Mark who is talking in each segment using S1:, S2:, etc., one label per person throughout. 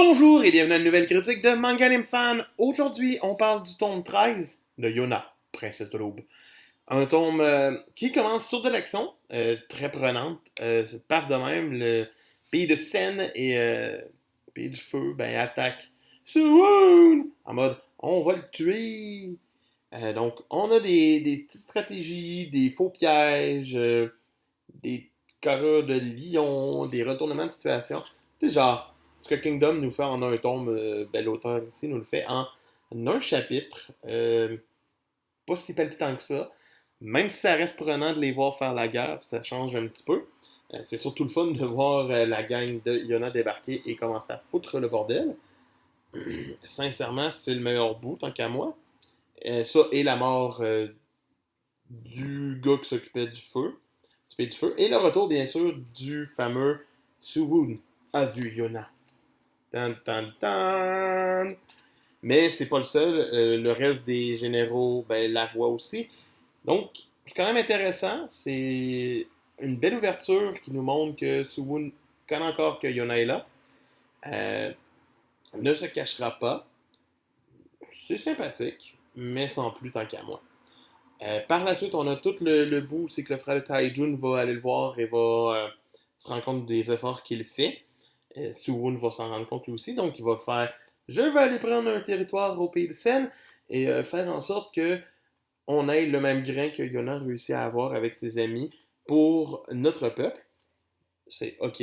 S1: Bonjour et bienvenue à une nouvelle critique de Manga Anime Fan. Aujourd'hui, on parle du tome 13 de Yona, Princesse de l'Aube. Un tome qui commence sur de l'action, très prenante. Paf de même, le pays de Sen et le pays du feu, ben attaque Suwon en mode on va le tuer. Donc, on a des petites stratégies, des faux pièges, des carrures de lion, des retournements de situation. C'est genre, ce que Kingdom nous fait en un tome, ben, l'auteur ici nous le fait en un chapitre. Pas si palpitant que ça. Même si ça reste prenant de les voir faire la guerre, puis ça change un petit peu. C'est surtout le fun de voir la gang de Yona débarquer et commencer à foutre le bordel. Sincèrement, c'est le meilleur bout, tant qu'à moi. Ça et la mort du gars qui s'occupait du feu. Du pays du feu. Et le retour, bien sûr, du fameux Suwon a vu Yona. Tan, tan, tan. Mais c'est pas le seul. Le reste des généraux, ben, la voient aussi. Donc, c'est quand même intéressant. C'est une belle ouverture qui nous montre que Suwon connaît encore que Yona est là. Euh, ne se cachera pas. C'est sympathique, mais sans plus tant qu'à moi. Par la suite, on a tout le bout, c'est que le frère de Taijun va aller le voir et va se rendre compte des efforts qu'il fait. Suwon va s'en rendre compte lui aussi, donc il va faire je vais aller prendre un territoire au pays de Sen et faire en sorte que on ait le même grain que Yona a réussi à avoir avec ses amis pour notre peuple. C'est OK.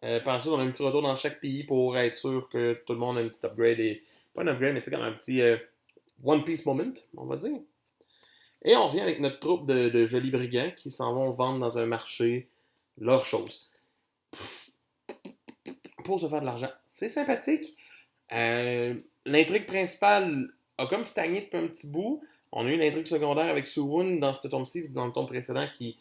S1: Par la suite, on a un petit retour dans chaque pays pour être sûr que tout le monde a un petit upgrade et pas un upgrade, mais c'est comme un petit One Piece moment, on va dire. Et on revient avec notre troupe de jolis brigands qui s'en vont vendre dans un marché leurs choses pour se faire de l'argent. C'est sympathique. L'intrigue principale a comme stagné depuis un petit bout. On a eu une intrigue secondaire avec Suwon dans ce tome-ci, dans le tome précédent, qui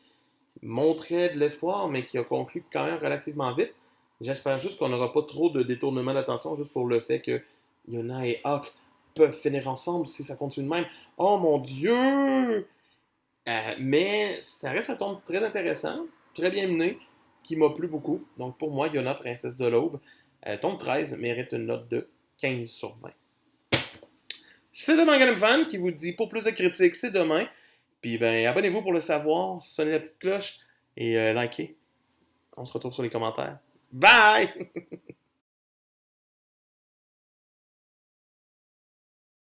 S1: montrait de l'espoir, mais qui a conclu quand même relativement vite. J'espère juste qu'on n'aura pas trop de détournement d'attention juste pour le fait que Yona et Hawk peuvent finir ensemble si ça continue de même. Oh mon dieu! Mais ça reste un tome très intéressant, très bien mené, qui m'a plu beaucoup. Donc pour moi, Yona, Princesse de l'Aube, tome 13 mérite une note de 15 sur 20. C'est demain Game Fan qui vous dit pour plus de critiques, c'est demain. Puis ben abonnez-vous pour le savoir, sonnez la petite cloche et likez. On se retrouve sur les commentaires. Bye!